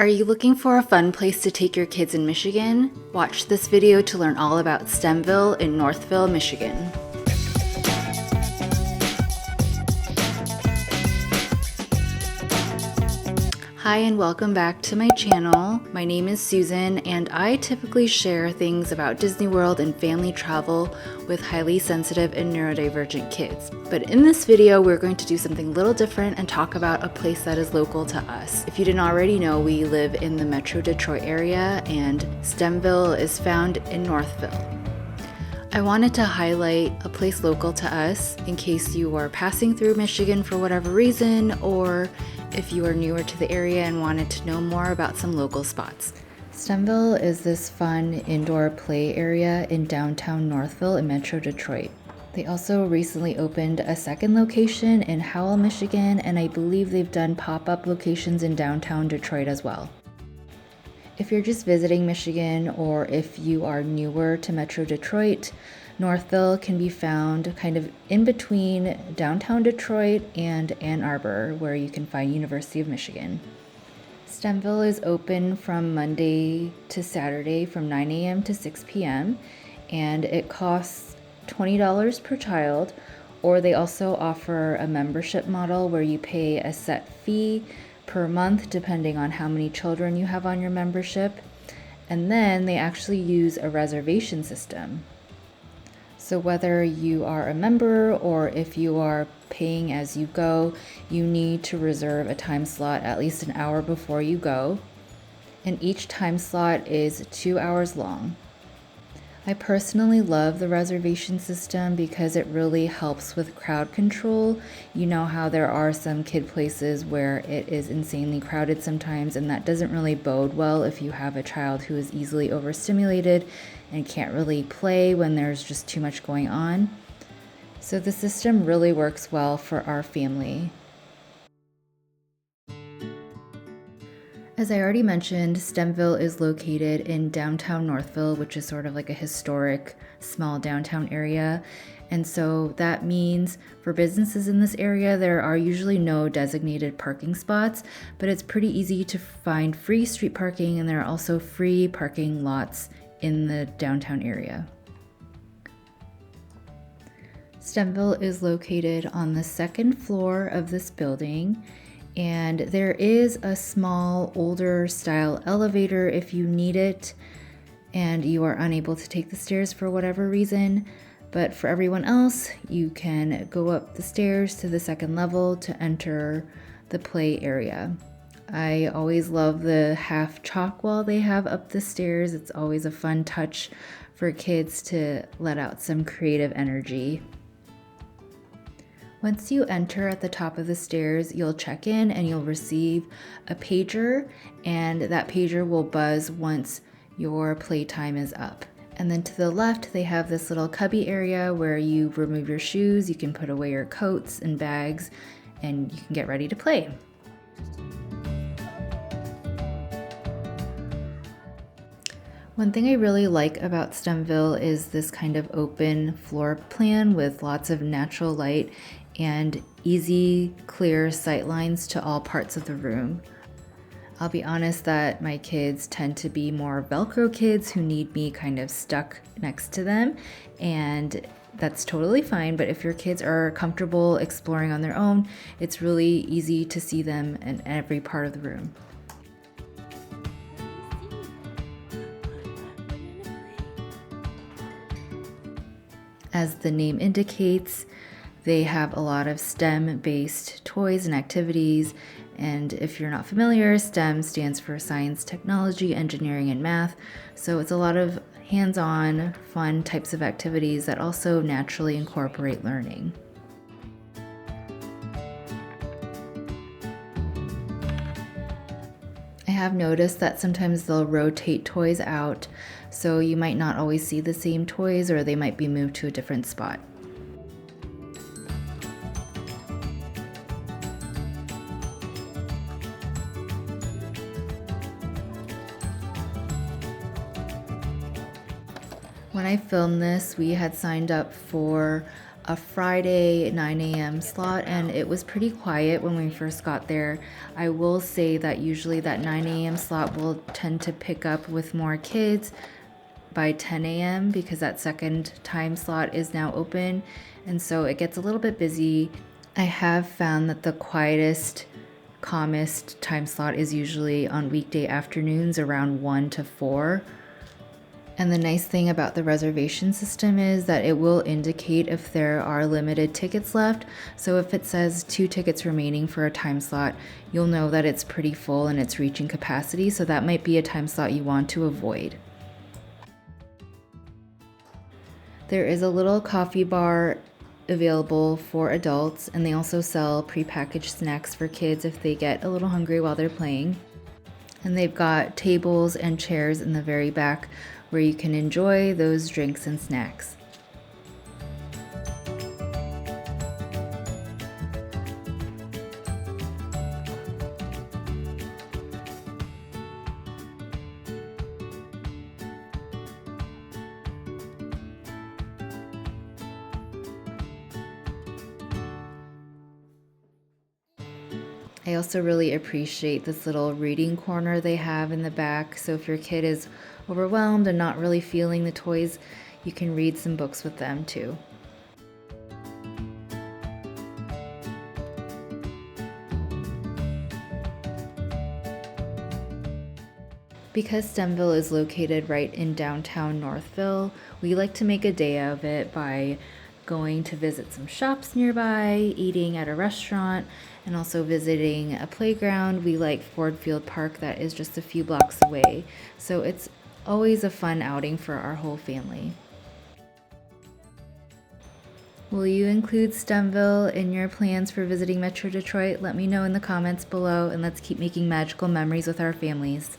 Are you looking for a fun place to take your kids in Michigan? Watch this video to learn all about Stemville in Northville, Michigan. Hi and welcome back to my channel. My name is Susan and I typically share things about Disney World and family travel with highly sensitive and neurodivergent kids. But in this video, we're going to do something a little different and talk about a place that is local to us. If you didn't already know, we live in the Metro Detroit area and Stemville is found in Northville. I wanted to highlight a place local to us in case you are passing through Michigan for whatever reason, or if you are newer to the area and wanted to know more about some local spots. Stemville is this fun indoor play area in downtown Northville in Metro Detroit. They also recently opened a second location in Howell, Michigan, and I believe they've done pop-up locations in downtown Detroit as well. If you're just visiting Michigan or if you are newer to Metro Detroit, Northville can be found kind of in between downtown Detroit and Ann Arbor, where you can find University of Michigan. Stemville is open from Monday to Saturday from 9 a.m. to 6 p.m. and it costs $20 per child, or they also offer a membership model where you pay a set fee per month depending on how many children you have on your membership, and then they actually use a reservation system. So whether you are a member or if you are paying as you go, you need to reserve a time slot at least an hour before you go, and each time slot is 2 hours long. I personally love the reservation system because it really helps with crowd control. You know how there are some kid places where it is insanely crowded sometimes, and that doesn't really bode well if you have a child who is easily overstimulated and can't really play when there's just too much going on. So the system really works well for our family. As I already mentioned, Stemville is located in downtown Northville, which is sort of like a historic small downtown area. And so that means for businesses in this area, there are usually no designated parking spots, but it's pretty easy to find free street parking, and there are also free parking lots in the downtown area. Stemville is located on the second floor of this building, and there is a small older style elevator if you need it and you are unable to take the stairs for whatever reason. But for everyone else, you can go up the stairs to the second level to enter the play area. I always love the half chalk wall they have up the stairs. It's always a fun touch for kids to let out some creative energy. Once you enter at the top of the stairs, you'll check in and you'll receive a pager, and that pager will buzz once your playtime is up. And then to the left, they have this little cubby area where you remove your shoes, you can put away your coats and bags, and you can get ready to play. One thing I really like about Stemville is this kind of open floor plan with lots of natural light and easy, clear sight lines to all parts of the room. I'll be honest that my kids tend to be more Velcro kids who need me kind of stuck next to them, and that's totally fine, but if your kids are comfortable exploring on their own, it's really easy to see them in every part of the room. As the name indicates, they have a lot of STEM-based toys and activities, and if you're not familiar, STEM stands for science, technology, engineering, and math, so it's a lot of hands-on, fun types of activities that also naturally incorporate learning. I have noticed that sometimes they'll rotate toys out, so you might not always see the same toys, or they might be moved to a different spot. When I filmed this, we had signed up for a Friday 9 a.m. slot, and it was pretty quiet when we first got there. I will say that usually that 9 a.m. slot will tend to pick up with more kids by 10 a.m. because that second time slot is now open, and so it gets a little bit busy. I have found that the quietest, calmest time slot is usually on weekday afternoons around 1 to 4. And the nice thing about the reservation system is that it will indicate if there are limited tickets left. So if it says 2 tickets remaining for a time slot, you'll know that it's pretty full and it's reaching capacity. So that might be a time slot you want to avoid. There is a little coffee bar available for adults, and they also sell prepackaged snacks for kids if they get a little hungry while they're playing. And they've got tables and chairs in the very back where you can enjoy those drinks and snacks. I also really appreciate this little reading corner they have in the back. So if your kid is overwhelmed and not really feeling the toys, you can read some books with them too. Because Stemville is located right in downtown Northville, we like to make a day of it by going to visit some shops nearby, eating at a restaurant, and also visiting a playground. We like Ford Field Park that is just a few blocks away. So it's always a fun outing for our whole family. Will you include Stemville in your plans for visiting Metro Detroit? Let me know in the comments below, and let's keep making magical memories with our families.